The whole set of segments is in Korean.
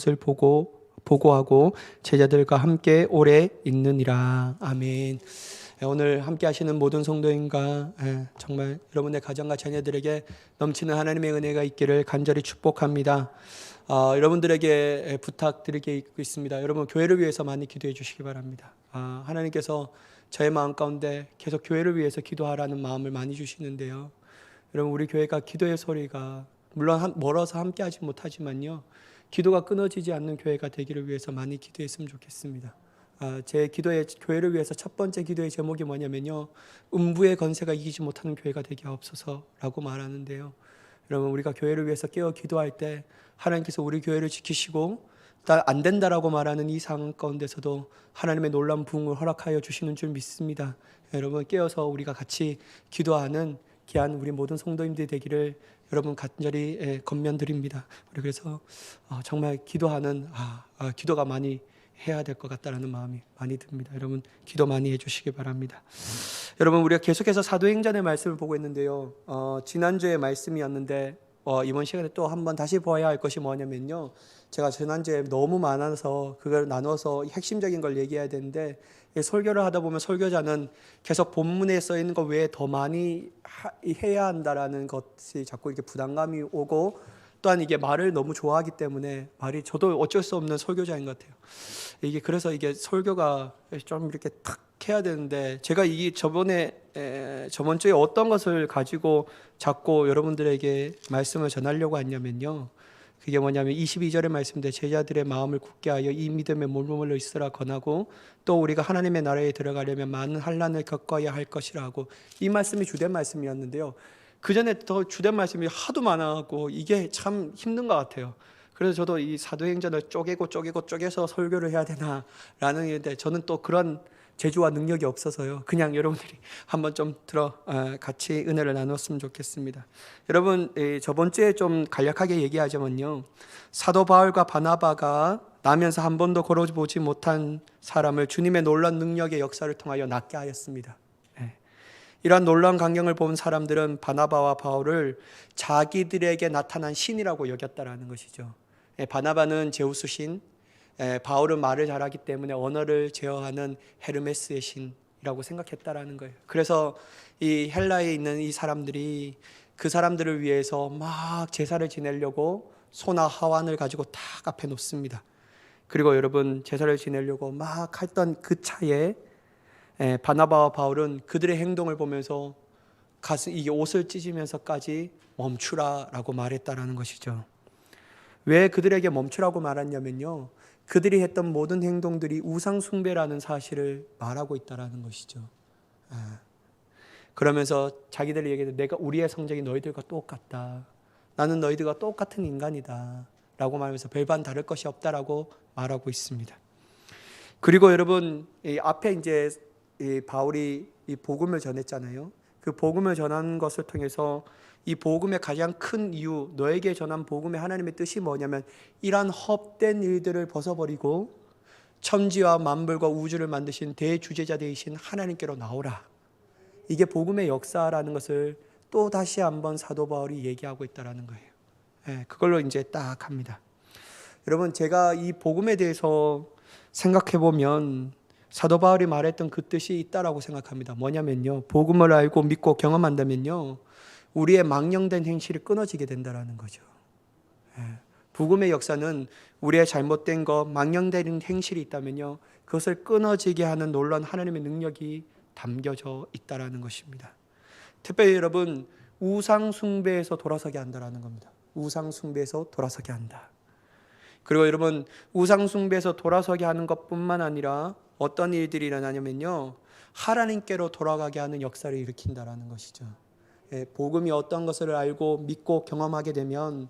것을 보고하고 제자들과 함께 오래 있느니라. 아멘. 오늘 함께 하시는 모든 성도님과 정말 여러분의 가정과 자녀들에게 넘치는 하나님의 은혜가 있기를 간절히 축복합니다. 여러분들에게 부탁드릴 게 있습니다. 여러분 교회를 위해서 많이 기도해 주시기 바랍니다. 하나님께서 저의 마음 가운데 계속 교회를 위해서 기도하라는 마음을 많이 주시는데요. 여러분 우리 교회가 기도의 소리가 물론 멀어서 함께 하지 못하지만요, 기도가 끊어지지 않는 교회가 되기를 위해서 많이 기도했으면 좋겠습니다. 제 기도의 교회를 위해서 첫 번째 기도의 제목이 뭐냐면요, 음부의 건세가 이기지 못하는 교회가 되게 하옵소서라고 말하는데요. 여러분 우리가 교회를 위해서 깨어 기도할 때 하나님께서 우리 교회를 지키시고 안 된다라고 말하는 이 상황 가운데서도 하나님의 놀라운 부흥을 허락하여 주시는 줄 믿습니다. 여러분 깨어서 우리가 같이 기도하는 귀한 우리 모든 성도님들이 되기를 여러분 간절히 권면드립니다. 우리 그래서 정말 기도하는 기도가 많이 해야 될 것 같다라는 마음이 많이 듭니다. 여러분 기도 많이 해주시기 바랍니다. 여러분 우리가 계속해서 사도행전의 말씀을 보고 있는데요, 지난주의 말씀이었는데 이번 시간에 또 한번 다시 보아야 할 것이 뭐냐면요, 제가 지난주에 너무 많아서 그걸 나눠서 핵심적인 걸 얘기해야 되는데, 설교를 하다 보면 설교자는 계속 본문에 써 있는 것 외에 더 많이 해야 한다라는 것이 자꾸 이렇게 부담감이 오고, 또한 이게 말을 너무 좋아하기 때문에 저도 어쩔 수 없는 설교자인 것 같아요. 그래서 이게 설교가 좀 이렇게 탁 해야 되는데, 제가 저번 주에 어떤 것을 가지고 자꾸 여러분들에게 말씀을 전하려고 했냐면요, 그게 뭐냐면 22절의 말씀인데, 제자들의 마음을 굳게 하여 이 믿음에 머물러 있으라 권하고, 또 우리가 하나님의 나라에 들어가려면 많은 환난을 겪어야 할 것이라고, 이 말씀이 주된 말씀이었는데요, 그 전에 더 주된 말씀이 하도 많아갖고 이게 참 힘든 것 같아요. 그래서 저도 이 사도행전을 쪼개서 설교를 해야 되나라는 일인데, 저는 또 그런 재주와 능력이 없어서요, 그냥 여러분들이 한번 좀 같이 은혜를 나눴으면 좋겠습니다. 여러분 저번 주에 좀 간략하게 얘기하자면요, 사도 바울과 바나바가 나면서 한 번도 걸어보지 못한 사람을 주님의 놀라운 능력의 역사를 통하여 낫게 하였습니다. 이러한 놀라운 광경을 본 사람들은 바나바와 바울을 자기들에게 나타난 신이라고 여겼다라는 것이죠. 바나바는 제우스 신, 바울은 말을 잘하기 때문에 언어를 제어하는 헤르메스의 신이라고 생각했다라는 거예요. 그래서 이 헬라에 있는 이 사람들이 그 사람들을 위해서 막 제사를 지내려고 소나 하완을 가지고 딱 앞에 놓습니다. 그리고 여러분 제사를 지내려고 막 했던 그 차에 바나바와 바울은 그들의 행동을 보면서 이 옷을 찢으면서까지 멈추라라고 말했다라는 것이죠. 왜 그들에게 멈추라고 말했냐면요, 그들이 했던 모든 행동들이 우상 숭배라는 사실을 말하고 있다라는 것이죠. 그러면서 자기들이 얘기해도 내가 우리의 성적이 너희들과 똑같다, 나는 너희들과 똑같은 인간이다 라고 말하면서 별반 다를 것이 없다라고 말하고 있습니다. 그리고 여러분 앞에 이제 바울이 이 복음을 전했잖아요. 그 복음을 전한 것을 통해서 이 복음의 가장 큰 이유, 너에게 전한 복음의 하나님의 뜻이 뭐냐면, 이러한 헛된 일들을 벗어버리고 천지와 만물과 우주를 만드신 대주제자 되신 하나님께로 나오라. 이게 복음의 역사라는 것을 또 다시 한번 사도 바울이 얘기하고 있다라는 거예요. 그걸로 이제 딱 합니다. 여러분 제가 이 복음에 대해서 생각해 보면 사도 바울이 말했던 그 뜻이 있다라고 생각합니다. 뭐냐면요, 복음을 알고 믿고 경험한다면요, 우리의 망령된 행실이 끊어지게 된다라는 거죠. 복음의 역사는 우리의 잘못된 것, 망령된 행실이 있다면요, 그것을 끊어지게 하는 놀라운 하나님의 능력이 담겨져 있다라는 것입니다. 특별히 여러분 우상 숭배에서 돌아서게 한다라는 겁니다. 우상 숭배에서 돌아서게 한다. 그리고 여러분 우상 숭배에서 돌아서게 하는 것뿐만 아니라 어떤 일들이 일어나냐면요, 하나님께로 돌아가게 하는 역사를 일으킨다라는 것이죠. 복음이 어떤 것을 알고 믿고 경험하게 되면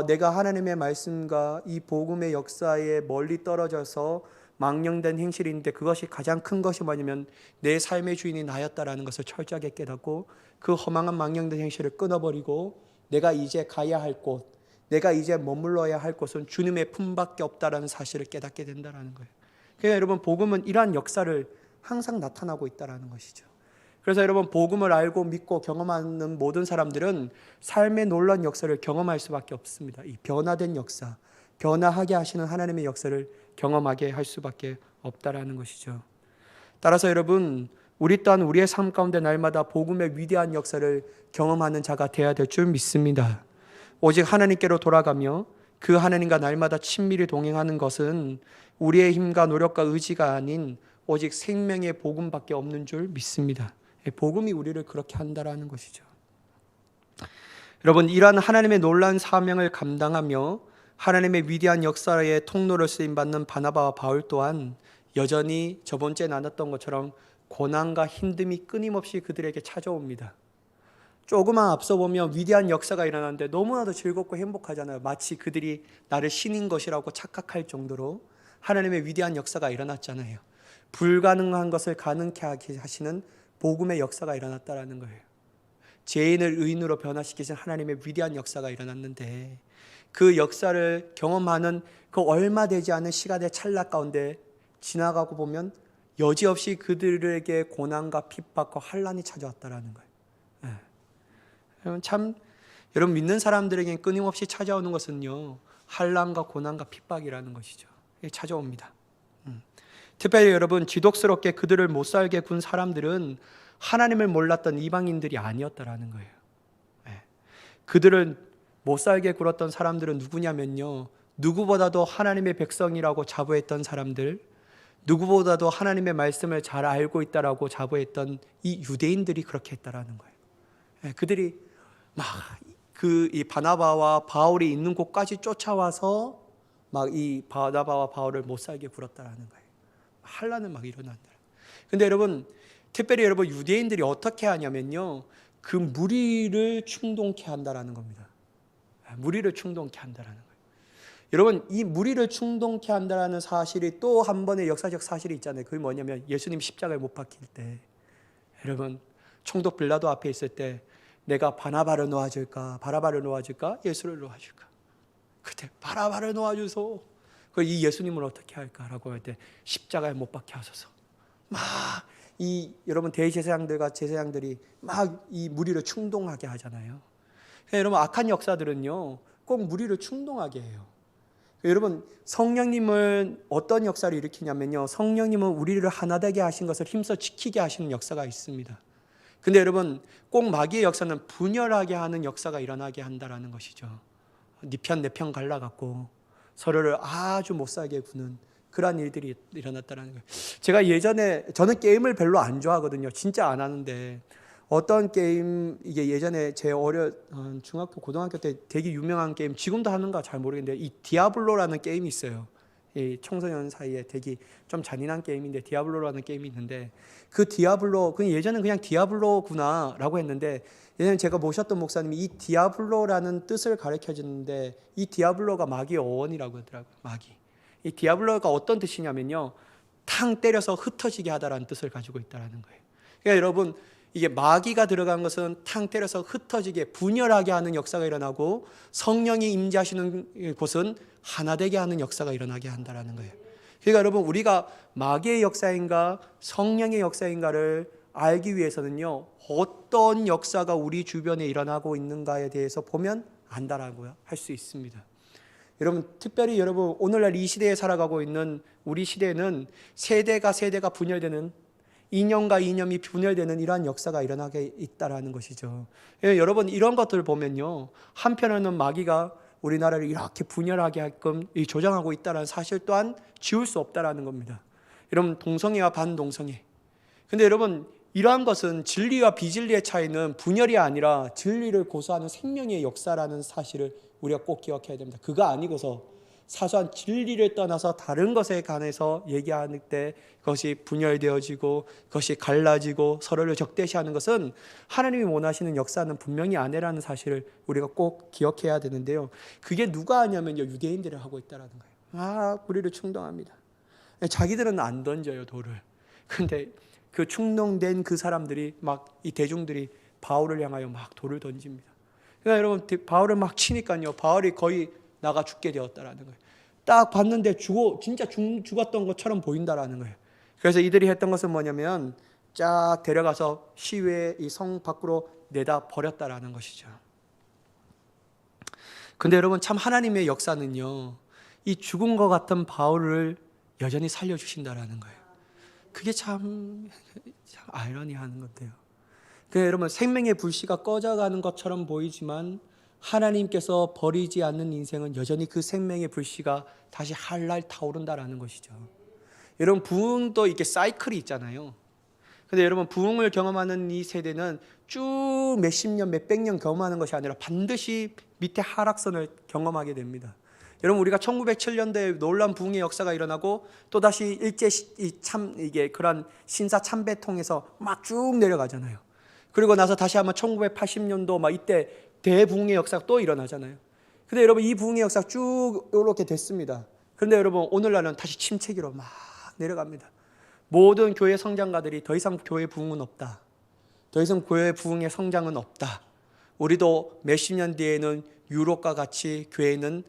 내가 하나님의 말씀과 이 복음의 역사에 멀리 떨어져서 망령된 행실인데, 그것이 가장 큰 것이 뭐냐면 내 삶의 주인이 나였다라는 것을 철저하게 깨닫고 그 허망한 망령된 행실을 끊어버리고 내가 이제 가야 할 곳, 내가 이제 머물러야 할 곳은 주님의 품밖에 없다라는 사실을 깨닫게 된다는 거예요. 그러니까 여러분 복음은 이러한 역사를 항상 나타나고 있다는 것이죠. 그래서 여러분 복음을 알고 믿고 경험하는 모든 사람들은 삶의 놀라운 역사를 경험할 수밖에 없습니다. 이 변화된 역사, 변화하게 하시는 하나님의 역사를 경험하게 할 수밖에 없다라는 것이죠. 따라서 여러분, 우리 또한 우리의 삶 가운데 날마다 복음의 위대한 역사를 경험하는 자가 되어야 될 줄 믿습니다. 오직 하나님께로 돌아가며 그 하나님과 날마다 친밀히 동행하는 것은 우리의 힘과 노력과 의지가 아닌 오직 생명의 복음밖에 없는 줄 믿습니다. 복음이 우리를 그렇게 한다라는 것이죠. 여러분, 이러한 하나님의 놀라운 사명을 감당하며 하나님의 위대한 역사의 통로를 쓰임받는 바나바와 바울 또한 여전히 저번주에 나눴던 것처럼 고난과 힘듦이 끊임없이 그들에게 찾아옵니다. 조금만 앞서 보면 위대한 역사가 일어나는데 너무나도 즐겁고 행복하잖아요. 마치 그들이 나를 신인 것이라고 착각할 정도로 하나님의 위대한 역사가 일어났잖아요. 불가능한 것을 가능케 하시는 복음의 역사가 일어났다라는 거예요. 죄인을 의인으로 변화시키신 하나님의 위대한 역사가 일어났는데 그 역사를 경험하는 그 얼마 되지 않은 시간의 찰나 가운데 지나가고 보면 여지없이 그들에게 고난과 핍박과 환난이 찾아왔다라는 거예요. 여러분 믿는 사람들에게 끊임없이 찾아오는 것은요, 환난과 고난과 핍박이라는 것이죠. 찾아옵니다. 특별히 여러분, 지독스럽게 그들을 못 살게 군 사람들은 하나님을 몰랐던 이방인들이 아니었다라는 거예요. 그들을 못 살게 굴었던 사람들은 누구냐면요, 누구보다도 하나님의 백성이라고 자부했던 사람들, 누구보다도 하나님의 말씀을 잘 알고 있다라고 자부했던 이 유대인들이 그렇게 했다라는 거예요. 그들이 막 이 바나바와 바울이 있는 곳까지 쫓아와서 막 이 바나바와 바울을 못 살게 굴었다라는 거예요. 환난은 막 일어난다. 근데 여러분, 특별히 여러분 유대인들이 어떻게 하냐면요, 그 무리를 충동케 한다라는 겁니다. 무리를 충동케 한다라는 거예요. 여러분, 이 무리를 충동케 한다라는 사실이 또 한 번의 역사적 사실이 있잖아요. 그게 뭐냐면 예수님 십자가에 못 박힐 때, 여러분 총독 빌라도 앞에 있을 때 내가 바나바를 놓아줄까, 바라바를 놓아줄까, 예수를 놓아줄까. 그때 바라바를 놓아주소. 이 예수님을 어떻게 할까라고 할 때 십자가에 못 박게 하소서. 막 여러분 대제사장들과 제사장들이 막 이 무리를 충동하게 하잖아요. 여러분 악한 역사들은요 꼭 무리를 충동하게 해요. 여러분 성령님은 어떤 역사를 일으키냐면요, 성령님은 우리를 하나 되게 하신 것을 힘써 지키게 하시는 역사가 있습니다. 근데 여러분 꼭 마귀의 역사는 분열하게 하는 역사가 일어나게 한다라는 것이죠. 네 편 내 편 갈라갖고 서로를 아주 못 살게 구는 그러한 일들이 일어났다는 거예요. 제가 예전에, 저는 게임을 별로 안 좋아하거든요. 진짜 안 하는데 어떤 게임, 이게 예전에 제 중학교 고등학교 때 되게 유명한 게임, 지금도 하는가 잘 모르겠는데 이 디아블로라는 게임이 있어요. 이 청소년 사이에 되게 좀 잔인한 게임인데 디아블로라는 게임이 있는데, 그 디아블로, 예전엔 그냥 디아블로구나 라고 했는데, 예전에 제가 모셨던 목사님이 이 디아블로라는 뜻을 가르쳐 주는데 이 디아블로가 마귀의 어원이라고 하더라고요. 마귀. 이 디아블로가 어떤 뜻이냐면요, 탕 때려서 흩어지게 하다라는 뜻을 가지고 있다는 거예요. 그러니까 여러분, 이게 마귀가 들어간 것은 탕 때려서 흩어지게 분열하게 하는 역사가 일어나고, 성령이 임재하시는 곳은 하나 되게 하는 역사가 일어나게 한다는 거예요. 그러니까 여러분, 우리가 마귀의 역사인가 성령의 역사인가를 알기 위해서는요, 어떤 역사가 우리 주변에 일어나고 있는가에 대해서 보면 안다라고 할 수 있습니다. 여러분, 특별히 여러분 오늘날 이 시대에 살아가고 있는 우리 시대에는 세대가 분열되는, 이념과 이념이 분열되는 이러한 역사가 일어나게 있다라는 것이죠. 여러분 이런 것들을 보면요, 한편으로는 마귀가 우리나라를 이렇게 분열하게 하게끔 조장하고 있다는 사실 또한 지울 수 없다라는 겁니다. 여러분 동성애와 반동성애. 근데 여러분 이러한 것은 진리와 비진리의 차이는 분열이 아니라 진리를 고수하는 생명의 역사라는 사실을 우리가 꼭 기억해야 됩니다. 그거 아니고서 사소한 진리를 떠나서 다른 것에 관해서 얘기하는 때 그것이 분열되어지고 그것이 갈라지고 서로를 적대시하는 것은 하나님이 원하시는 역사는 분명히 아니라는 사실을 우리가 꼭 기억해야 되는데요, 그게 누가 하냐면요, 유대인들이 하고 있다는 거예요. 우리를 충동합니다. 자기들은 안 던져요, 돌을. 근데 그 충동된 그 사람들이 막 이 대중들이 바울을 향하여 막 돌을 던집니다. 그러니까 여러분 바울을 막 치니까요, 바울이 거의 나가 죽게 되었다라는 거예요. 딱 봤는데 진짜 죽었던 것처럼 보인다라는 거예요. 그래서 이들이 했던 것은 뭐냐면 쫙 데려가서 시외 이 성 밖으로 내다 버렸다라는 것이죠. 근데 여러분 참 하나님의 역사는요, 이 죽은 것 같은 바울을 여전히 살려주신다라는 거예요. 그게 참 아이러니한 건데요. 여러분, 생명의 불씨가 꺼져가는 것처럼 보이지만 하나님께서 버리지 않는 인생은 여전히 그 생명의 불씨가 다시 할랄 타오른다라는 것이죠. 여러분, 부흥도 이렇게 사이클이 있잖아요. 근데 여러분, 부흥을 경험하는 이 세대는 쭉 몇십 년, 몇백 년 경험하는 것이 아니라 반드시 밑에 하락선을 경험하게 됩니다. 여러분, 우리가 1907년도에 놀라운 부흥의 역사가 일어나고 또다시 일제 이게 그런 신사 참배 통해서 막 쭉 내려가잖아요. 그리고 나서 다시 한번 1980년도 막 이때 대부흥의 역사가 또 일어나잖아요. 근데 여러분, 이 부흥의 역사가 쭉 이렇게 됐습니다. 그런데 여러분, 오늘날은 다시 침체기로 막 내려갑니다. 모든 교회 성장가들이 더 이상 교회 부흥은 없다, 더 이상 교회 부흥의 성장은 없다, 우리도 몇십 년 뒤에는 유럽과 같이 교회는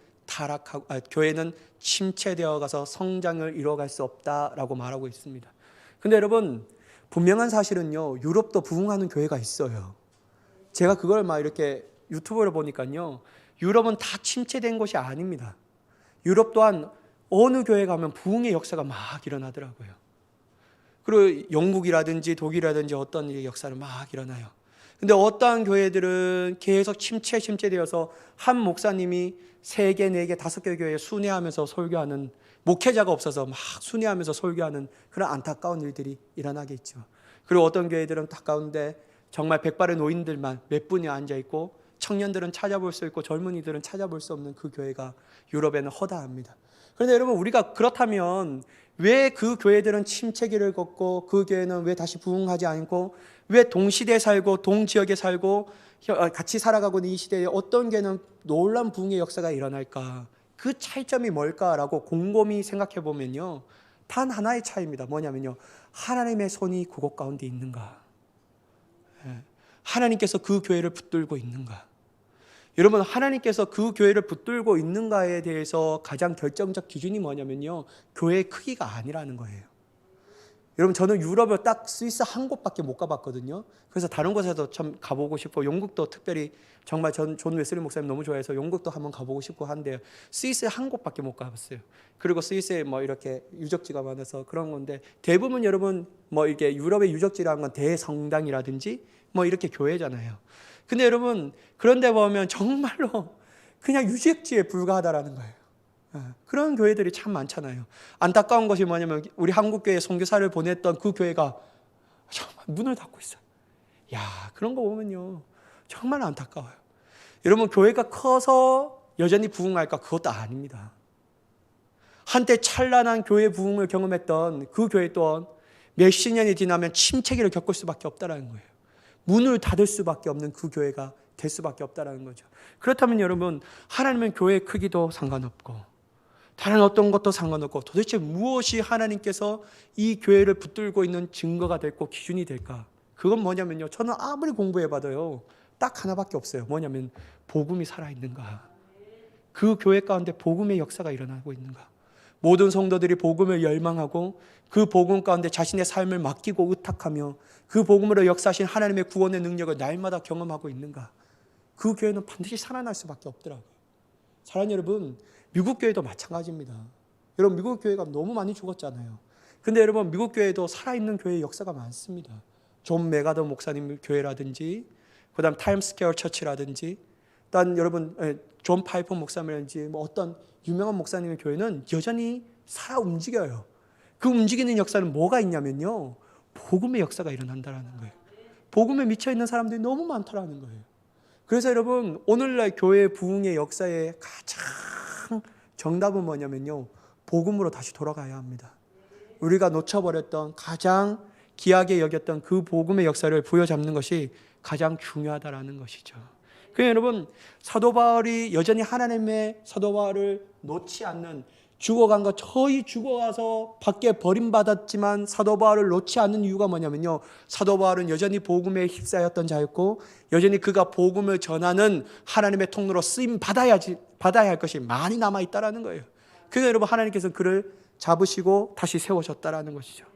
교회는 침체되어 가서 성장을 이루어갈 수 없다라고 말하고 있습니다. 근데 여러분, 분명한 사실은요, 유럽도 부흥하는 교회가 있어요. 제가 그걸 막 이렇게 유튜브를 보니까요, 유럽은 다 침체된 곳이 아닙니다. 유럽 또한 어느 교회 가면 부흥의 역사가 막 일어나더라고요. 그리고 영국이라든지 독일이라든지 어떤 역사를 막 일어나요. 근데 어떠한 교회들은 계속 침체되어서 한 목사님이 3개, 4개, 5개 교회에 순회하면서 설교하는, 목회자가 없어서 막 순회하면서 설교하는 그런 안타까운 일들이 일어나게 있죠. 그리고 어떤 교회들은 가까운데 정말 백발의 노인들만 몇 분이 앉아있고 청년들은 찾아볼 수 있고 젊은이들은 찾아볼 수 없는 그 교회가 유럽에는 허다합니다. 그런데 여러분, 우리가 그렇다면 왜 그 교회들은 침체기를 걷고 그 교회는 왜 다시 부흥하지 않고, 왜 동시대에 살고 동지역에 살고 같이 살아가고 있는 이 시대에 어떤 교회는 놀라운 부흥의 역사가 일어날까? 그 차이점이 뭘까라고 곰곰이 생각해 보면요, 단 하나의 차이입니다. 뭐냐면요, 하나님의 손이 그곳 가운데 있는가, 하나님께서 그 교회를 붙들고 있는가. 여러분, 하나님께서 그 교회를 붙들고 있는가에 대해서 가장 결정적 기준이 뭐냐면요, 교회의 크기가 아니라는 거예요. 여러분, 저는 유럽을 딱 스위스 한 곳밖에 못 가봤거든요. 그래서 다른 곳에도 참 가보고 싶고, 영국도 특별히 정말 존 웨슬리 목사님 너무 좋아해서 영국도 한번 가보고 싶고 한데요, 스위스 한 곳밖에 못 가봤어요. 그리고 스위스에 뭐 이렇게 유적지가 많아서 그런 건데, 대부분 여러분 뭐 이렇게 유럽의 유적지라는 건 대성당이라든지 뭐 이렇게 교회잖아요. 근데 여러분, 그런데 보면 정말로 그냥 유적지에 불과하다라는 거예요. 그런 교회들이 참 많잖아요. 안타까운 것이 뭐냐면, 우리 한국교회 선교사를 보냈던 그 교회가 정말 문을 닫고 있어요. 야, 그런 거 보면요, 정말 안타까워요. 여러분, 교회가 커서 여전히 부흥할까? 그것도 아닙니다. 한때 찬란한 교회 부흥을 경험했던 그 교회 또한 몇십 년이 지나면 침체기를 겪을 수밖에 없다는 거예요. 문을 닫을 수밖에 없는 그 교회가 될 수밖에 없다는 거죠. 그렇다면 여러분, 하나님은 교회의 크기도 상관없고 다른 어떤 것도 상관없고, 도대체 무엇이 하나님께서 이 교회를 붙들고 있는 증거가 됐고 기준이 될까? 그건 뭐냐면요, 저는 아무리 공부해봐도요, 딱 하나밖에 없어요. 뭐냐면 복음이 살아있는가, 그 교회 가운데 복음의 역사가 일어나고 있는가, 모든 성도들이 복음을 열망하고 그 복음 가운데 자신의 삶을 맡기고 의탁하며 그 복음으로 역사하신 하나님의 구원의 능력을 날마다 경험하고 있는가, 그 교회는 반드시 살아날 수밖에 없더라고요. 사랑하는 여러분, 미국 교회도 마찬가지입니다. 여러분, 미국 교회가 너무 많이 죽었잖아요. 근데 여러분, 미국 교회도 살아있는 교회의 역사가 많습니다. 존 메가더 목사님 교회라든지, 그 다음 타임스퀘어 처치라든지, 또 여러분 존 파이퍼 목사님이라든지 뭐 어떤 유명한 목사님의 교회는 여전히 살아 움직여요. 그 움직이는 역사는 뭐가 있냐면요, 복음의 역사가 일어난다는 거예요. 복음에 미쳐있는 사람들이 너무 많다라는 거예요. 그래서 여러분, 오늘날 교회 부흥의 역사의 가장 정답은 뭐냐면요, 복음으로 다시 돌아가야 합니다. 우리가 놓쳐버렸던, 가장 귀하게 여겼던 그 복음의 역사를 부여잡는 것이 가장 중요하다라는 것이죠. 그러니까 여러분, 사도 바울이 여전히 하나님의 사도 바울을 놓지 않는, 죽어간 것, 저희 죽어가서 밖에 버림받았지만 사도 바울을 놓지 않는 이유가 뭐냐면요, 사도 바울은 여전히 복음에 휩싸였던 자였고, 여전히 그가 복음을 전하는 하나님의 통로로 쓰임 받아야 할 것이 많이 남아있다라는 거예요. 그래서 여러분, 하나님께서 그를 잡으시고 다시 세워졌다라는 것이죠.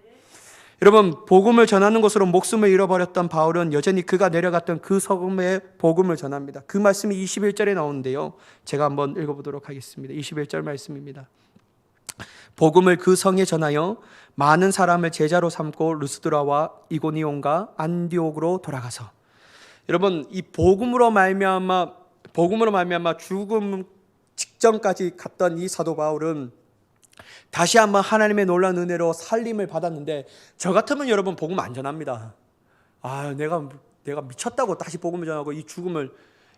여러분, 복음을 전하는 것으로 목숨을 잃어버렸던 바울은 여전히 그가 내려갔던 그 성읍에 복음을 전합니다. 그 말씀이 21절에 나오는데요, 제가 한번 읽어보도록 하겠습니다. 21절 말씀입니다. 복음을 그 성에 전하여 많은 사람을 제자로 삼고 루스드라와 이고니온과 안디옥으로 돌아가서, 여러분, 이 복음으로 말미암아 죽음 직전까지 갔던 이 사도 바울은 다시 한번 하나님의 놀라운 은혜로 살림을 받았는데, 저 같으면 여러분 복음 안 전합니다. 내가 미쳤다고 다시 복음을 전하고 이 죽음을,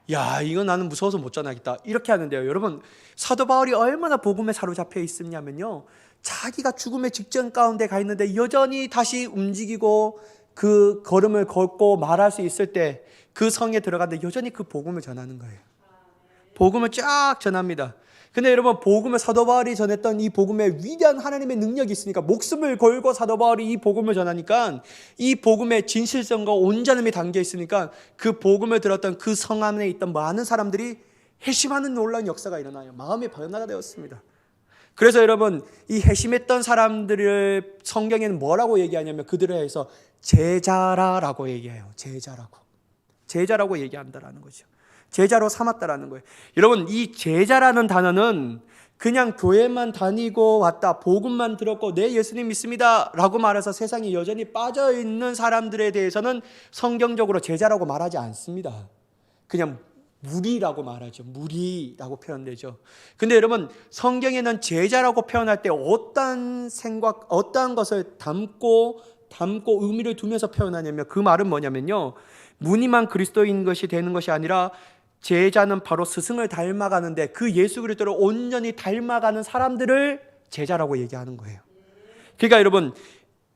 이거 나는 무서워서 못 전하겠다, 이렇게 하는데요. 여러분, 사도 바울이 얼마나 복음에 사로잡혀 있었냐면요, 자기가 죽음의 직전 가운데 가 있는데 여전히 다시 움직이고 그 걸음을 걷고 말할 수 있을 때 그 성에 들어갔는데 여전히 그 복음을 전하는 거예요. 복음을 쫙 전합니다. 근데 여러분, 복음을 사도 바울이 전했던 이 복음에 위대한 하나님의 능력이 있으니까, 목숨을 걸고 사도 바울이 이 복음을 전하니까 이 복음의 진실성과 온전함이 담겨 있으니까 그 복음을 들었던 그 성 안에 있던 많은 사람들이 회심하는 놀라운 역사가 일어나요. 마음의 변화가 되었습니다. 그래서 여러분, 이 회심했던 사람들을 성경에는 뭐라고 얘기하냐면 그들에 대해서 제자라고 얘기해요. 제자라고 얘기한다라는 거죠. 제자로 삼았다라는 거예요. 여러분, 이 제자라는 단어는 그냥 교회만 다니고 왔다, 복음만 들었고 네 예수님 믿습니다 라고 말해서 세상에 여전히 빠져있는 사람들에 대해서는 성경적으로 제자라고 말하지 않습니다. 그냥 무리라고 말하죠. 무리라고 표현되죠. 근데 여러분, 성경에는 제자라고 표현할 때 어떠한 생각, 어떠한 것을 담고 의미를 두면서 표현하냐면, 그 말은 뭐냐면요, 무늬만 그리스도인 것이 되는 것이 아니라 제자는 바로 스승을 닮아가는데 그 예수 그리스도를 온전히 닮아가는 사람들을 제자라고 얘기하는 거예요. 그러니까 여러분,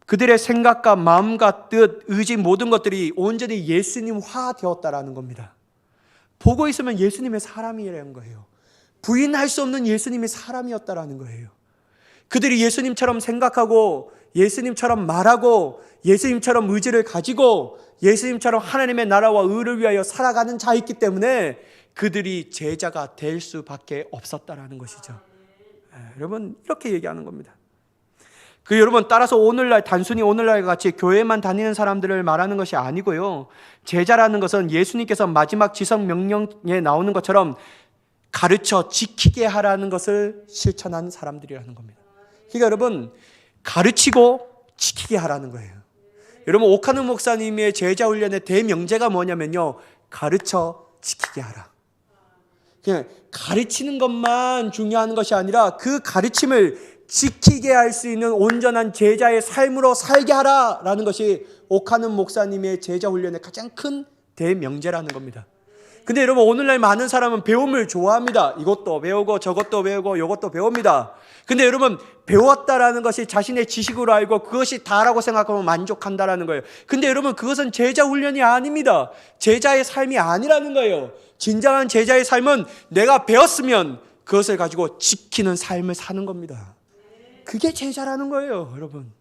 그들의 생각과 마음과 뜻, 의지, 모든 것들이 온전히 예수님화 되었다라는 겁니다. 보고 있으면 예수님의 사람이라는 거예요. 부인할 수 없는 예수님의 사람이었다라는 거예요. 그들이 예수님처럼 생각하고 예수님처럼 말하고 예수님처럼 의지를 가지고 예수님처럼 하나님의 나라와 의를 위하여 살아가는 자였기 때문에 그들이 제자가 될 수밖에 없었다라는 것이죠. 여러분, 이렇게 얘기하는 겁니다. 여러분, 따라서 오늘날, 단순히 오늘날 같이 교회만 다니는 사람들을 말하는 것이 아니고요, 제자라는 것은 예수님께서 마지막 지성 명령에 나오는 것처럼 가르쳐 지키게 하라는 것을 실천하는 사람들이라는 겁니다. 그러니까 여러분, 가르치고 지키게 하라는 거예요. 여러분, 오카누 목사님의 제자 훈련의 대명제가 뭐냐면요, 가르쳐 지키게 하라. 그냥 가르치는 것만 중요한 것이 아니라 그 가르침을 지키게 할 수 있는 온전한 제자의 삶으로 살게 하라라는 것이 오카누 목사님의 제자 훈련의 가장 큰 대명제라는 겁니다. 근데 여러분, 오늘날 많은 사람은 배움을 좋아합니다. 이것도 배우고 저것도 배우고 이것도 배웁니다. 근데 여러분, 배웠다라는 것이 자신의 지식으로 알고 그것이 다라고 생각하면 만족한다라는 거예요. 근데 여러분, 그것은 제자 훈련이 아닙니다. 제자의 삶이 아니라는 거예요. 진정한 제자의 삶은 내가 배웠으면 그것을 가지고 지키는 삶을 사는 겁니다. 그게 제자라는 거예요, 여러분.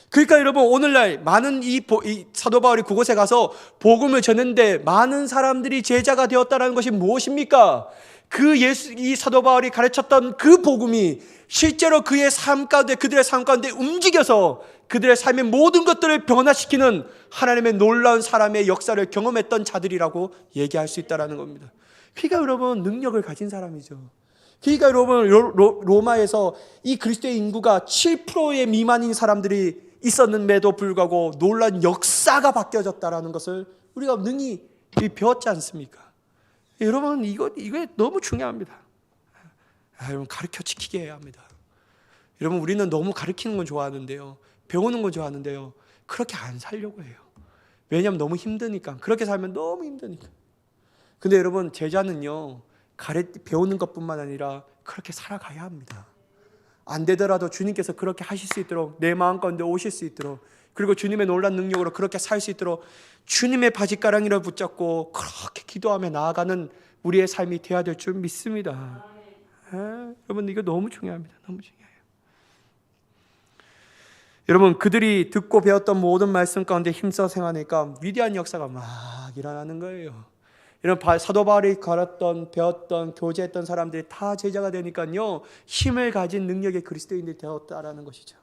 그러니까 여러분, 오늘날 많은 이 사도 바울이 그곳에 가서 복음을 전했는데 많은 사람들이 제자가 되었다는 것이 무엇입니까? 이 사도 바울이 가르쳤던 그 복음이 실제로 그의 삶 가운데, 그들의 삶 가운데 움직여서 그들의 삶의 모든 것들을 변화시키는 하나님의 놀라운 사람의 역사를 경험했던 자들이라고 얘기할 수 있다는 겁니다. 그러니까 여러분, 능력을 가진 사람이죠. 그러니까 여러분, 로마에서 이 그리스도의 인구가 7%의 미만인 사람들이 있었는데도 불구하고 놀라운 역사가 바뀌어졌다는 것을 우리가 능히 배웠지 않습니까? 여러분, 이게 너무 중요합니다. 여러분, 가르쳐 지키게 해야 합니다. 여러분, 우리는 너무 가르치는 건 좋아하는데요, 배우는 건 좋아하는데요, 그렇게 안 살려고 해요. 왜냐하면 너무 힘드니까. 그렇게 살면 너무 힘드니까. 근데 여러분, 제자는요, 배우는 것뿐만 아니라 그렇게 살아가야 합니다. 안 되더라도 주님께서 그렇게 하실 수 있도록, 내 마음 가운데 오실 수 있도록, 그리고 주님의 놀라운 능력으로 그렇게 살 수 있도록 주님의 바짓가랑이를 붙잡고 그렇게 기도하며 나아가는 우리의 삶이 되어야 될 줄 믿습니다. 여러분, 이거 너무 중요합니다. 너무 중요해요. 여러분, 그들이 듣고 배웠던 모든 말씀 가운데 힘써 생하니까 위대한 역사가 막 일어나는 거예요. 이런 사도 바울이 배웠던, 교제했던 사람들이 다 제자가 되니까요, 힘을 가진 능력의 그리스도인들이 되었다라는 것이죠.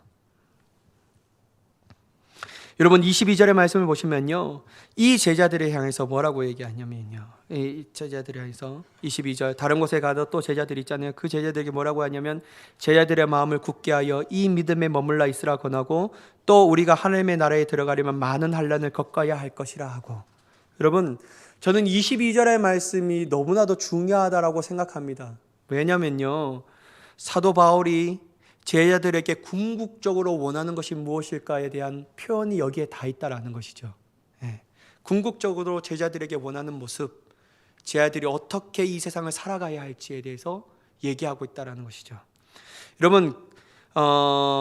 여러분 22절의 말씀을 보시면요, 이 제자들을 향해서 뭐라고 얘기하냐면요, 이 제자들을 향해서 22절, 다른 곳에 가도 또 제자들이 있잖아요. 그 제자들에게 뭐라고 하냐면, 제자들의 마음을 굳게 하여 이 믿음에 머물러 있으라 권하고, 또 우리가 하나님의 나라에 들어가려면 많은 환난을 겪어야 할 것이라 하고. 여러분, 저는 22절의 말씀이 너무나도 중요하다라고 생각합니다. 왜냐면요, 사도 바울이 제자들에게 궁극적으로 원하는 것이 무엇일까에 대한 표현이 여기에 다 있다라는 것이죠. 궁극적으로 제자들에게 원하는 모습, 제자들이 어떻게 이 세상을 살아가야 할지에 대해서 얘기하고 있다라는 것이죠. 여러분,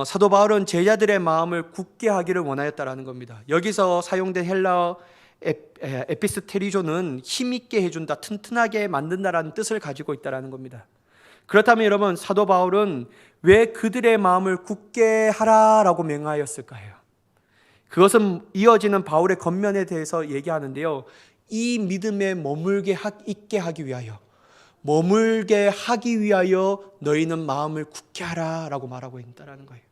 사도 바울은 제자들의 마음을 굳게 하기를 원하였다라는 겁니다. 여기서 사용된 헬라어 에피스테리조는 힘있게 해준다, 튼튼하게 만든다라는 뜻을 가지고 있다라는 겁니다. 그렇다면 여러분, 사도 바울은 왜 그들의 마음을 굳게 하라라고 명하였을까요? 그것은 이어지는 바울의 겉면에 대해서 얘기하는데요, 이 믿음에 있게 하기 위하여, 머물게 하기 위하여 너희는 마음을 굳게 하라라고 말하고 있다는 거예요.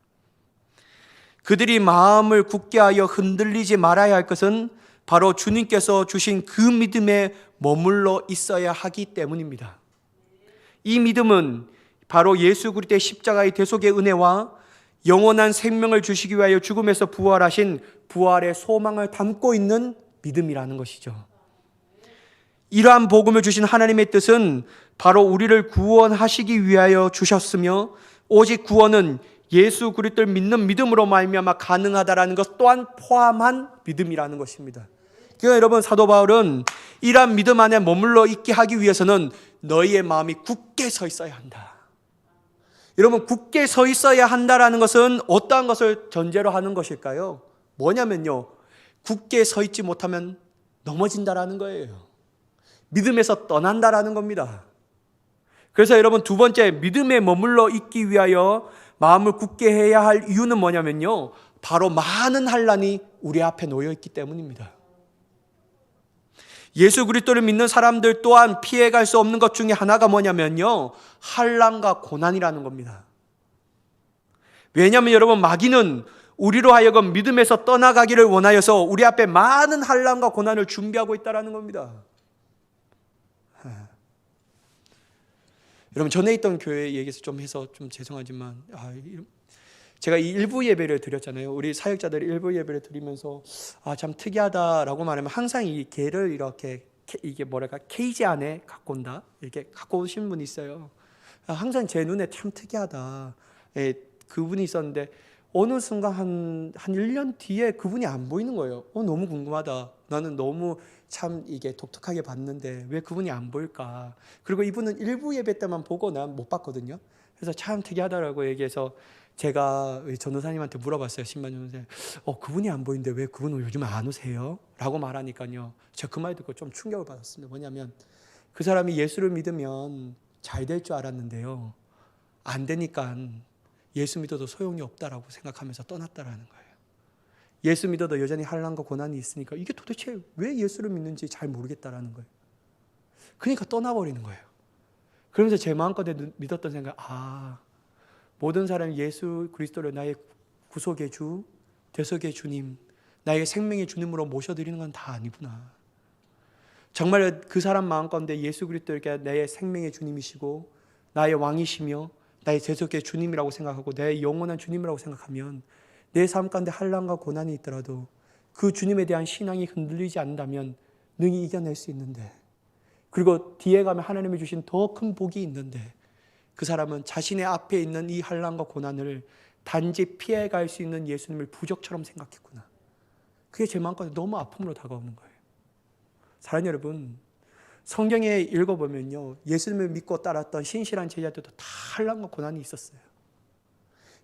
그들이 마음을 굳게 하여 흔들리지 말아야 할 것은 바로 주님께서 주신 그 믿음에 머물러 있어야 하기 때문입니다. 이 믿음은 바로 예수 그리스도의 십자가의 대속의 은혜와 영원한 생명을 주시기 위하여 죽음에서 부활하신 부활의 소망을 담고 있는 믿음이라는 것이죠. 이러한 복음을 주신 하나님의 뜻은 바로 우리를 구원하시기 위하여 주셨으며, 오직 구원은 예수 그리스도를 믿는 믿음으로 말미암아 가능하다라는 것 또한 포함한 믿음이라는 것입니다. 그러니까 여러분, 사도 바울은 이러한 믿음 안에 머물러 있게 하기 위해서는 너희의 마음이 굳게 서 있어야 한다. 여러분, 굳게 서 있어야 한다라는 것은 어떠한 것을 전제로 하는 것일까요? 뭐냐면요, 굳게 서 있지 못하면 넘어진다라는 거예요. 믿음에서 떠난다라는 겁니다. 그래서 여러분, 두 번째, 믿음에 머물러 있기 위하여 마음을 굳게 해야 할 이유는 뭐냐면요, 바로 많은 환난이 우리 앞에 놓여 있기 때문입니다. 예수 그리스도를 믿는 사람들 또한 피해갈 수 없는 것 중에 하나가 뭐냐면요, 환난과 고난이라는 겁니다. 왜냐하면 여러분, 마귀는 우리로 하여금 믿음에서 떠나가기를 원하여서 우리 앞에 많은 환난과 고난을 준비하고 있다는 겁니다. 여러분, 전에 있던 교회 얘기해서 좀 해서 좀 죄송하지만, 제가 이 일부 예배를 드렸잖아요. 우리 사역자들이 일부 예배를 드리면서 참 특이하다라고 말하면, 항상 이 개를 이렇게, 이게 뭐랄까, 케이지 안에 갖고 온다, 이렇게 갖고 오신 분이 있어요. 항상 제 눈에 참 특이하다, 그분이 있었는데 어느 순간 한 1년 뒤에 그분이 안 보이는 거예요. 너무 궁금하다. 나는 너무 참 이게 독특하게 봤는데 왜 그분이 안 보일까? 그리고 이분은 일부 예배 때만 보고 난 못 봤거든요. 그래서 참 특이하다라고 얘기해서 제가 전도사님한테 물어봤어요. 신만 전도사님, 그분이 안 보이는데 왜 그분은 요즘 안 오세요? 라고 말하니까요, 제가 그 말 듣고 좀 충격을 받았습니다. 뭐냐면, 그 사람이 예수를 믿으면 잘 될 줄 알았는데요, 안 되니까 예수 믿어도 소용이 없다라고 생각하면서 떠났다라는 거예요. 예수 믿어도 여전히 환난과 고난이 있으니까 이게 도대체 왜 예수를 믿는지 잘 모르겠다라는 거예요. 그러니까 떠나버리는 거예요. 그러면서 제 마음껏에 믿었던 생각, 모든 사람이 예수 그리스도를 나의 구속의 주, 대속의 주님, 나의 생명의 주님으로 모셔드리는 건 다 아니구나. 정말 그 사람 마음가운데 예수 그리스도가 나의 생명의 주님이시고 나의 왕이시며 나의 대속의 주님이라고 생각하고 내 영원한 주님이라고 생각하면, 내 삶 가운데 환난과 고난이 있더라도 그 주님에 대한 신앙이 흔들리지 않는다면 능히 이겨낼 수 있는데, 그리고 뒤에 가면 하나님이 주신 더 큰 복이 있는데, 그 사람은 자신의 앞에 있는 이 환난과 고난을 단지 피해갈 수 있는 예수님을 부적처럼 생각했구나. 그게 제 마음까지 너무 아픔으로 다가오는 거예요. 사랑하는 여러분, 성경에 읽어보면요, 예수님을 믿고 따랐던 신실한 제자들도 다 환난과 고난이 있었어요.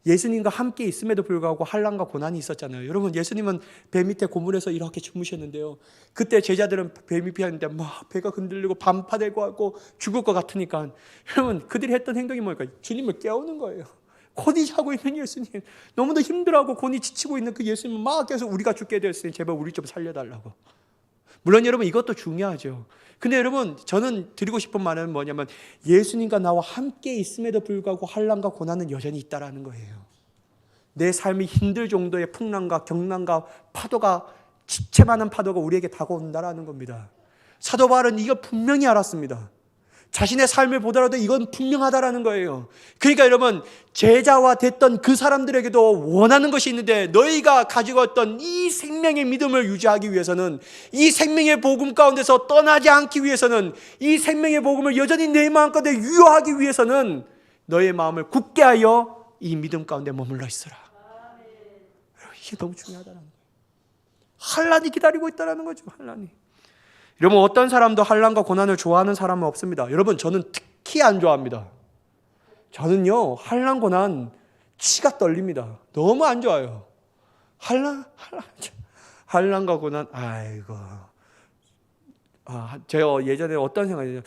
예수님과 함께 있음에도 불구하고 환난과 고난이 있었잖아요. 여러분, 예수님은 배 밑에 고물에서 이렇게 주무셨는데요, 그때 제자들은 배 밑에 있는데 막 배가 흔들리고 반파되고 하고 죽을 것 같으니까, 여러분, 그들이 했던 행동이 뭘까요? 주님을 깨우는 거예요. 곤히 자고 있는 예수님, 너무도 힘들어하고 곤히 지치고 있는 그 예수님을 막 계속 우리가 죽게 되었으니 제발 우리 좀 살려달라고. 물론 여러분, 이것도 중요하죠. 근데 여러분, 저는 드리고 싶은 말은 뭐냐면, 예수님과 나와 함께 있음에도 불구하고 환난과 고난은 여전히 있다라는 거예요. 내 삶이 힘들 정도의 풍랑과 경랑과 파도가 지체 많은 파도가 우리에게 다가온다라는 겁니다. 사도 바울은 이거 분명히 알았습니다. 자신의 삶을 보더라도 이건 분명하다라는 거예요. 그러니까 여러분, 제자와 됐던 그 사람들에게도 원하는 것이 있는데, 너희가 가지고 있던 이 생명의 믿음을 유지하기 위해서는, 이 생명의 복음 가운데서 떠나지 않기 위해서는, 이 생명의 복음을 여전히 내 마음 가운데 유효하기 위해서는 너의 마음을 굳게 하여 이 믿음 가운데 머물러 있으라. 이게 너무 중요하다는 거예요. 환난이 기다리고 있다는 거죠. 환난이. 여러분, 어떤 사람도 환난과 고난을 좋아하는 사람은 없습니다. 여러분, 저는 특히 안 좋아합니다. 저는요, 환난 고난 치가 떨립니다. 너무 안 좋아요. 환난과 고난, 아이고. 제가 예전에 어떤 생각이냐,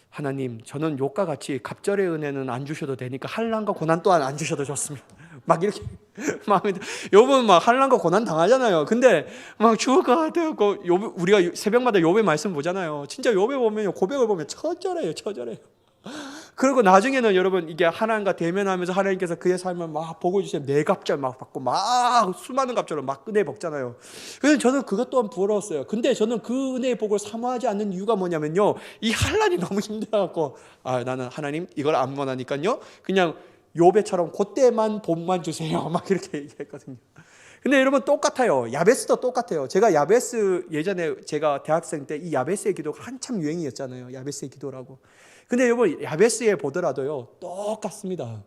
하나님, 저는 욕과 같이 갑절의 은혜는 안 주셔도 되니까 환난과 고난 또한 안 주셔도 좋습니다. 막 이렇게 마음에 욥은 막 환난과 고난 당하잖아요. 근데 막 죽을 것 같아요. 우리가 새벽마다 욥의 말씀 보잖아요. 진짜 욥에 보면, 고백을 보면 처절해요. 그리고 나중에는 여러분, 이게 하나님과 대면하면서 하나님께서 그의 삶을 막 보고 주시면 네 갑절 막 받고 막 수많은 갑절을 막 은혜 먹잖아요. 그래서 저는 그것 또한 부러웠어요. 근데 저는 그 은혜의 복을 사모하지 않는 이유가 뭐냐면요, 이 환난이 너무 힘들어갖고, 나는 하나님 이걸 안 원하니까요, 그냥 욥에처럼 그때만 복만 주세요, 막 이렇게 얘기했거든요. 근데 여러분, 똑같아요. 야베스도 똑같아요. 제가 야베스, 예전에 제가 대학생 때 이 야베스의 기도가 한참 유행이었잖아요. 야베스의 기도라고. 근데 여러분, 야베스에 보더라도요, 똑같습니다.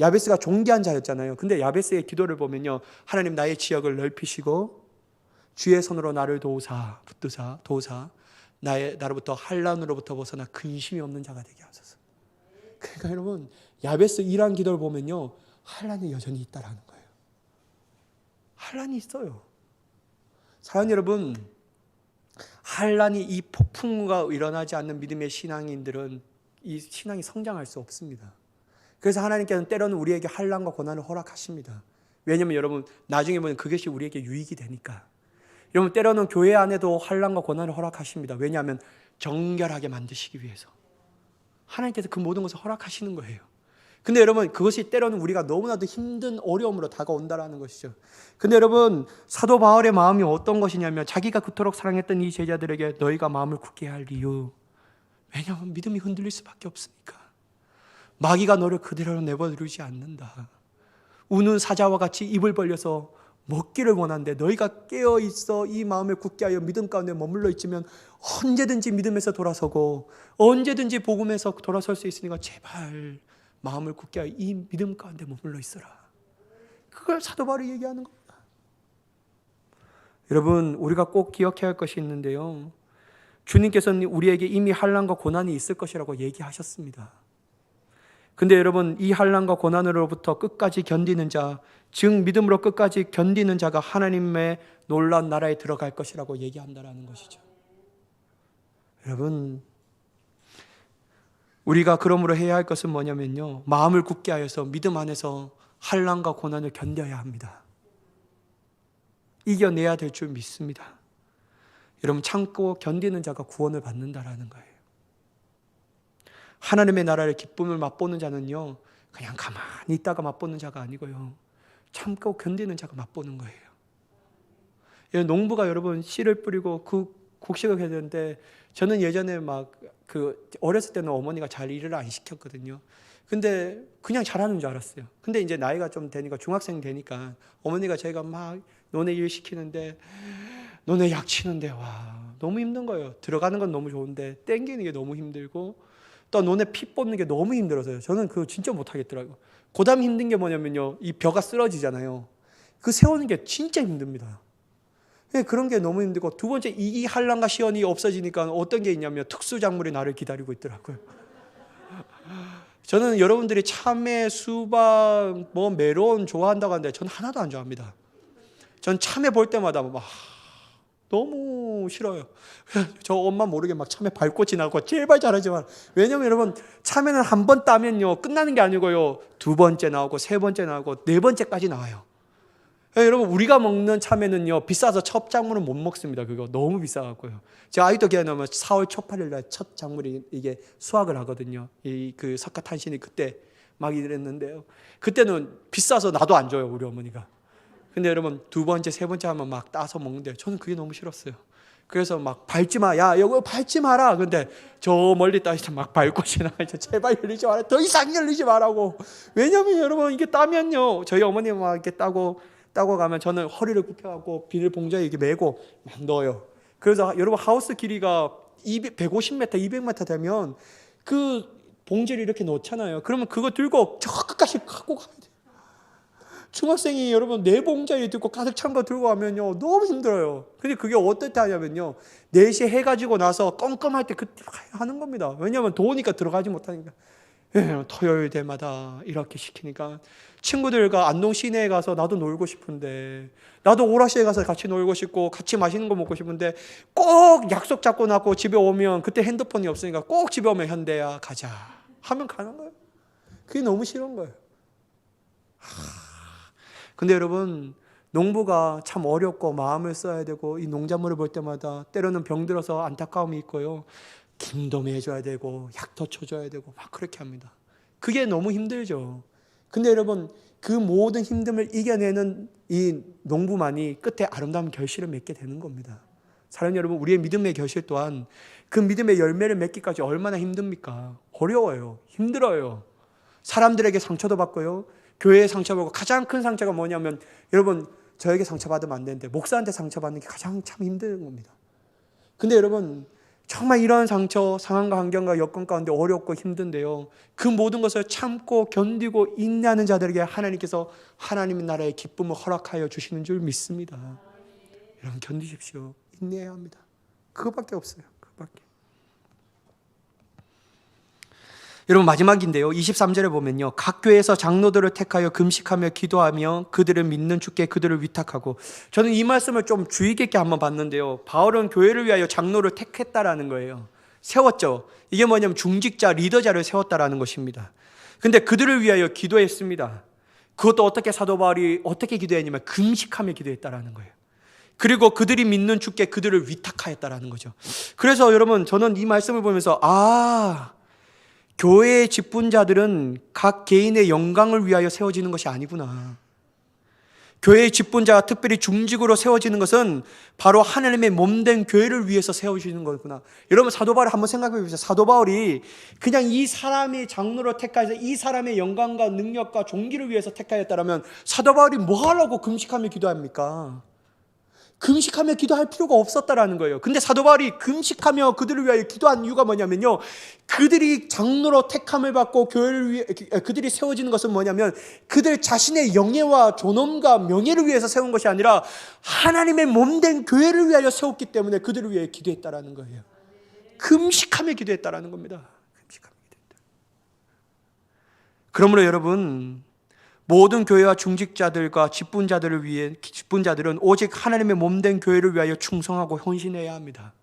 야베스가 존귀한 자였잖아요. 근데 야베스의 기도를 보면요, 하나님 나의 지역을 넓히시고 주의 손으로 나를 도우사 나로부터 환난으로부터 벗어나 근심이 없는 자가 되게 하소서. 그러니까 여러분, 야베스 이러한 기도를 보면요, 환난이 여전히 있다라는 거예요. 환난이 있어요. 사랑하는 여러분, 환난이 이 폭풍우가 일어나지 않는 믿음의 신앙인들은 이 신앙이 성장할 수 없습니다. 그래서 하나님께서는 때로는 우리에게 환난과 고난을 허락하십니다. 왜냐하면 여러분, 나중에 보면 그것이 우리에게 유익이 되니까. 여러분, 때로는 교회 안에도 환난과 고난을 허락하십니다. 왜냐하면 정결하게 만드시기 위해서. 하나님께서 그 모든 것을 허락하시는 거예요. 근데 여러분, 그것이 때로는 우리가 너무나도 힘든 어려움으로 다가온다라는 것이죠. 근데 여러분, 사도 바울의 마음이 어떤 것이냐면, 자기가 그토록 사랑했던 이 제자들에게 너희가 마음을 굳게 할 이유, 왜냐하면 믿음이 흔들릴 수밖에 없으니까. 마귀가 너를 그대로 내버려두지 않는다. 우는 사자와 같이 입을 벌려서 먹기를 원하는데, 너희가 깨어있어 이 마음을 굳게 하여 믿음 가운데 머물러 있으면 언제든지 믿음에서 돌아서고 언제든지 복음에서 돌아설 수 있으니까 제발 마음을 굳게 하여 이 믿음 가운데 머물러 있어라. 그걸 사도 바울이 얘기하는 겁니다. 여러분, 우리가 꼭 기억해야 할 것이 있는데요, 주님께서는 우리에게 이미 환난과 고난이 있을 것이라고 얘기하셨습니다. 근데 여러분, 이 환난과 고난으로부터 끝까지 견디는 자, 즉 믿음으로 끝까지 견디는 자가 하나님의 놀라운 나라에 들어갈 것이라고 얘기한다라는 것이죠. 여러분, 우리가 그러므로 해야 할 것은 뭐냐면요, 마음을 굳게 하여서 믿음 안에서 환난과 고난을 견뎌야 합니다. 이겨내야 될 줄 믿습니다. 여러분, 참고 견디는 자가 구원을 받는다라는 거예요. 하나님의 나라의 기쁨을 맛보는 자는요, 그냥 가만히 있다가 맛보는 자가 아니고요, 참고 견디는 자가 맛보는 거예요. 농부가 여러분 씨를 뿌리고 그 곡식을 해야 되는데, 저는 예전에 어렸을 때는 어머니가 잘 일을 안 시켰거든요. 근데 그냥 잘하는 줄 알았어요. 근데 이제 나이가 좀 되니까, 중학생 되니까 어머니가 제가 막 논에 일 시키는데, 논에 약 치는데, 와, 너무 힘든 거예요. 들어가는 건 너무 좋은데 땡기는 게 너무 힘들고, 또 논에 피 뽑는 게 너무 힘들어서요. 저는 그거 진짜 못하겠더라고요. 그다음 힘든 게 뭐냐면요, 이 벼가 쓰러지잖아요. 그 세우는 게 진짜 힘듭니다. 그런 게 너무 힘들고, 두 번째, 이 환난과 시련이 없어지니까 어떤 게 있냐면 특수작물이 나를 기다리고 있더라고요. 저는 여러분들이 참외, 수박, 메론 좋아한다고 하는데 저는 하나도 안 좋아합니다. 전 참외 볼 때마다 너무 싫어요. 저 엄마 모르게 막 참외 밟고 지나고, 제발 잘하지 마라. 왜냐면 여러분, 참외는 한 번 따면요 끝나는 게 아니고요, 두 번째 나오고 세 번째 나오고 네 번째까지 나와요. 여러분, 우리가 먹는 참외는요 비싸서 첫 작물은 못 먹습니다. 그거 너무 비싸갖고요. 제가 아직도 기억나면 4월 초 8일 날 첫 작물이 이게 수확을 하거든요. 그 석가탄신이 그때 막 이랬는데요. 그때는 비싸서 나도 안 줘요, 우리 어머니가. 근데 여러분 두 번째, 세 번째 하면 막 따서 먹는데 저는 그게 너무 싫었어요. 그래서 막 밟지 마, 야 이거 밟지 마라. 근데 저 멀리 따지자 막 밟고 지나가죠. 제발 열리지 마라, 더 이상 열리지 마라고. 왜냐면 여러분 이게 따면요, 저희 어머니 막 이렇게 따고 가면 저는 허리를 굽혀갖고 비닐 봉지에 이렇게 메고 막 넣어요. 그래서 여러분 하우스 길이가 150m, 200m 되면 그 봉지를 이렇게 놓잖아요. 그러면 그거 들고 저 끝까지 갖고 가야 돼요. 중학생이 여러분 네 봉지에 들고 가득 찬 거 들고 가면요 너무 힘들어요. 근데 그게 어떻게 하냐면요, 4시에 해가지고 나서 껌껌할 때 그때 하는 겁니다. 왜냐하면 더우니까 들어가지 못하니까. 토요일 때마다 이렇게 시키니까 친구들과 안동 시내에 가서 나도 놀고 싶은데, 나도 오라시에 가서 같이 놀고 싶고 같이 맛있는 거 먹고 싶은데 꼭 약속 잡고 나고 집에 오면 그때 핸드폰이 없으니까 꼭 집에 오면 현대야 가자 하면 가는 거예요. 그게 너무 싫은 거예요. 근데 여러분 농부가 참 어렵고 마음을 써야 되고 이 농작물을 볼 때마다 때로는 병들어서 안타까움이 있고요, 김도 매줘야 되고 약도 쳐줘야 되고 막 그렇게 합니다. 그게 너무 힘들죠. 근데 여러분 그 모든 힘듦을 이겨내는 이 농부만이 끝에 아름다운 결실을 맺게 되는 겁니다. 사랑하는 여러분, 우리의 믿음의 결실 또한 그 믿음의 열매를 맺기까지 얼마나 힘듭니까? 어려워요. 힘들어요. 사람들에게 상처도 받고요, 교회에 상처받고, 가장 큰 상처가 뭐냐면 여러분 저에게 상처받으면 안 되는데 목사한테 상처받는 게 가장 참 힘든 겁니다. 근데 여러분 정말 이러한 상처, 상황과 환경과 여건 가운데 어렵고 힘든데요, 그 모든 것을 참고 견디고 인내하는 자들에게 하나님께서 하나님의 나라의 기쁨을 허락하여 주시는 줄 믿습니다. 여러분 견디십시오. 인내해야 합니다. 그거밖에 없어요. 그거밖에. 여러분 마지막인데요, 23절에 보면요, 각 교회에서 장로들을 택하여 금식하며 기도하며 그들을 믿는 주께 그들을 위탁하고. 저는 이 말씀을 좀 주의 깊게 한번 봤는데요, 바울은 교회를 위하여 장로를 택했다라는 거예요. 세웠죠. 이게 뭐냐면 중직자, 리더자를 세웠다라는 것입니다. 근데 그들을 위하여 기도했습니다. 그것도 어떻게 사도 바울이 어떻게 기도했냐면 금식하며 기도했다라는 거예요. 그리고 그들이 믿는 주께 그들을 위탁하였다라는 거죠. 그래서 여러분 저는 이 말씀을 보면서 교회의 직분자들은 각 개인의 영광을 위하여 세워지는 것이 아니구나. 교회의 직분자가 특별히 중직으로 세워지는 것은 바로 하나님의 몸된 교회를 위해서 세워지는 거구나. 여러분 사도 바울 한번 생각해 보세요. 사도 바울이 그냥 이 사람의 장로로 택하여서 이 사람의 영광과 능력과 종기를 위해서 택하였다면 사도 바울이 뭐 하려고 금식하며 기도합니까? 금식하며 기도할 필요가 없었다라는 거예요. 근데 사도 바울이 금식하며 그들을 위하여 기도한 이유가 뭐냐면요, 그들이 장로로 택함을 받고 교회를 위해 그들이 세워지는 것은 뭐냐면 그들 자신의 영예와 존엄과 명예를 위해서 세운 것이 아니라 하나님의 몸된 교회를 위하여 세웠기 때문에 그들을 위해 기도했다라는 거예요. 금식하며 기도했다라는 겁니다. 금식하며 기도했다. 그러므로 여러분 모든 교회와 중직자들과 직분자들은 오직 하나님의 몸된 교회를 위하여 충성하고 헌신해야 합니다.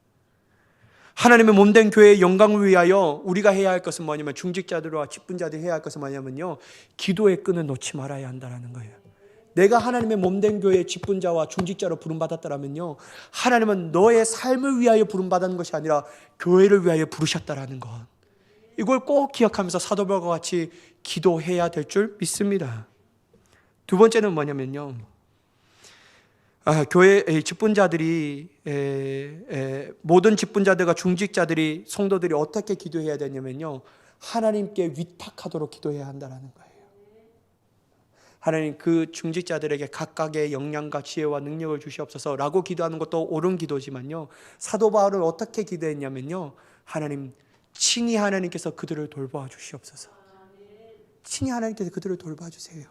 하나님의 몸된 교회의 영광을 위하여 우리가 해야 할 것은 뭐냐면, 중직자들과 직분자들이 해야 할 것은 뭐냐면요, 기도의 끈을 놓지 말아야 한다는 거예요. 내가 하나님의 몸된 교회의 직분자와 중직자로 부름받았다면요, 하나님은 너의 삶을 위하여 부름받은 것이 아니라 교회를 위하여 부르셨다라는 것, 이걸 꼭 기억하면서 사도 바울과 같이 기도해야 될 줄 믿습니다. 두 번째는 뭐냐면요, 교회 직분자들이 모든 직분자들과 중직자들이 성도들이 어떻게 기도해야 되냐면요, 하나님께 위탁하도록 기도해야 한다는 거예요. 하나님 그 중직자들에게 각각의 역량과 지혜와 능력을 주시옵소서라고 기도하는 것도 옳은 기도지만요, 사도 바울은 어떻게 기도했냐면요, 하나님 친히 하나님께서 그들을 돌봐 주시옵소서. 친히 하나님께서 그들을 돌봐 주세요.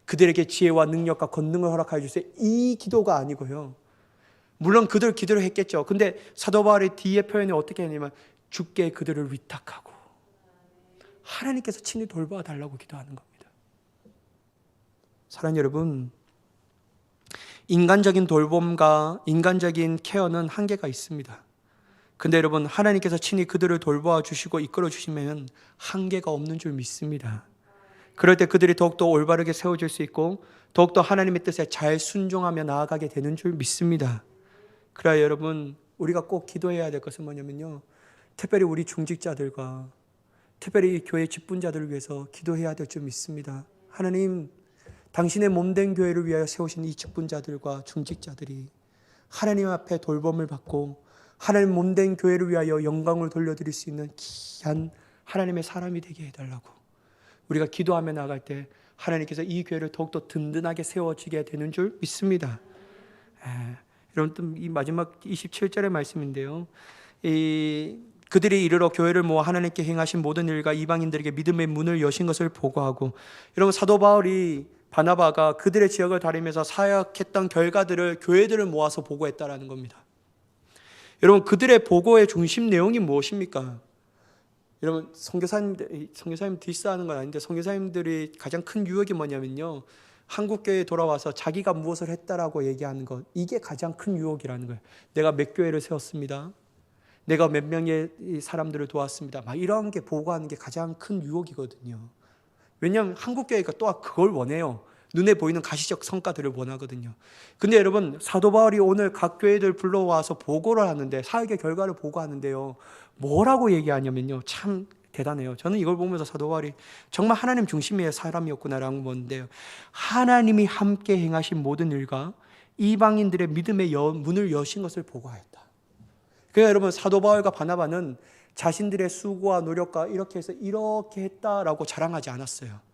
그들에게 지혜와 능력과 권능을 허락하여 주세요. 이 기도가 아니고요, 물론 그들 기도를 했겠죠. 근데 사도 바울의 뒤에 표현이 어떻게 했냐면 주께 그들을 위탁하고 하나님께서 친히 돌봐 달라고 기도하는 겁니다. 사랑하는 여러분, 인간적인 돌봄과 인간적인 케어는 한계가 있습니다. 근데 여러분 하나님께서 친히 그들을 돌봐 주시고 이끌어 주시면 한계가 없는 줄 믿습니다. 그럴 때 그들이 더욱더 올바르게 세워질 수 있고 더욱더 하나님의 뜻에 잘 순종하며 나아가게 되는 줄 믿습니다. 그래야 여러분 우리가 꼭 기도해야 될 것은 뭐냐면요, 특별히 우리 중직자들과 특별히 이 교회 직분자들을 위해서 기도해야 될 줄 믿습니다. 하나님, 당신의 몸된 교회를 위하여 세우신 이 직분자들과 중직자들이 하나님 앞에 돌봄을 받고 하나님 몸된 교회를 위하여 영광을 돌려드릴 수 있는 귀한 하나님의 사람이 되게 해달라고, 우리가 기도하며 나갈 때 하나님께서 이 교회를 더욱더 든든하게 세워지게 되는 줄 믿습니다. 여러분, 이 마지막 27절의 말씀인데요, 그들이 이르러 교회를 모아 하나님께 행하신 모든 일과 이방인들에게 믿음의 문을 여신 것을 보고하고, 여러분, 사도 바울이 바나바가 그들의 지역을 다니면서 사역했던 결과들을 교회들을 모아서 보고했다라는 겁니다. 여러분, 그들의 보고의 중심 내용이 무엇입니까? 여러분, 선교사님 디스하는 건 아닌데, 선교사님들이 가장 큰 유혹이 뭐냐면요, 한국교회에 돌아와서 자기가 무엇을 했다라고 얘기하는 것, 이게 가장 큰 유혹이라는 거예요. 내가 몇 교회를 세웠습니다, 내가 몇 명의 사람들을 도왔습니다, 막 이런 게 보고하는 게 가장 큰 유혹이거든요. 왜냐하면 한국교회가 또 그걸 원해요. 눈에 보이는 가시적 성과들을 원하거든요. 근데 여러분, 사도 바울이 오늘 각 교회들 불러와서 보고를 하는데, 사역의 결과를 보고하는데요, 뭐라고 얘기하냐면요, 참 대단해요. 저는 이걸 보면서 사도 바울이 정말 하나님 중심의 사람이었구나라는 건데요, 하나님이 함께 행하신 모든 일과 이방인들의 믿음의 문을 여신 것을 보고하였다. 그러니까 여러분, 사도 바울과 바나바는 자신들의 수고와 노력과 이렇게 해서 이렇게 했다라고 자랑하지 않았어요.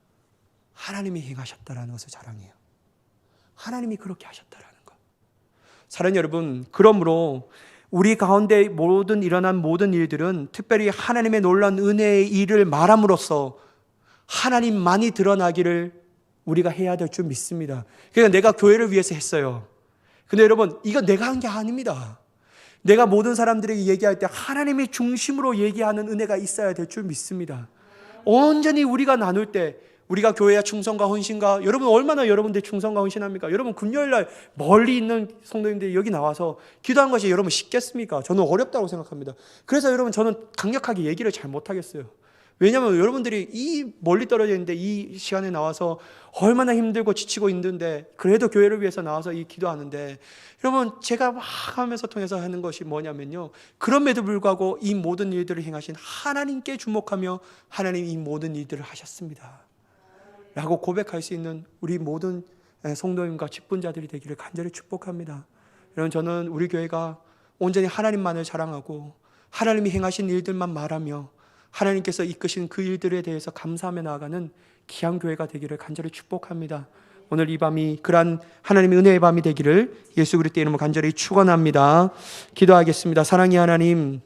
하나님이 행하셨다라는 것을 자랑해요. 하나님이 그렇게 하셨다라는 것. 사랑하는 여러분, 그러므로 우리 가운데 일어난 모든 일들은 특별히 하나님의 놀라운 은혜의 일을 말함으로써 하나님만이 드러나기를 우리가 해야 될 줄 믿습니다. 그러니까 내가 교회를 위해서 했어요. 근데 여러분, 이건 내가 한 게 아닙니다. 내가 모든 사람들에게 얘기할 때 하나님이 중심으로 얘기하는 은혜가 있어야 될 줄 믿습니다. 온전히 우리가 나눌 때, 우리가 교회의 충성과 헌신과, 여러분 얼마나 여러분들 충성과 헌신합니까? 여러분 금요일날 멀리 있는 성도님들이 여기 나와서 기도한 것이 여러분 쉽겠습니까? 저는 어렵다고 생각합니다. 그래서 여러분, 저는 강력하게 얘기를 잘 못하겠어요. 왜냐하면 여러분들이 이 멀리 떨어져 있는데 이 시간에 나와서 얼마나 힘들고 지치고 있는데, 그래도 교회를 위해서 나와서 이 기도하는데, 여러분, 제가 막 하면서 통해서 하는 것이 뭐냐면요, 그럼에도 불구하고 이 모든 일들을 행하신 하나님께 주목하며 하나님 이 모든 일들을 하셨습니다 라고 고백할 수 있는 우리 모든 성도님과 직분자들이 되기를 간절히 축복합니다. 여러분, 저는 우리 교회가 온전히 하나님만을 자랑하고 하나님이 행하신 일들만 말하며 하나님께서 이끄신 그 일들에 대해서 감사하며 나아가는 귀한 교회가 되기를 간절히 축복합니다. 오늘 이 밤이 그러한 하나님의 은혜의 밤이 되기를 예수 그리스도의 이름으로 간절히 축원합니다. 기도하겠습니다. 사랑의 하나님,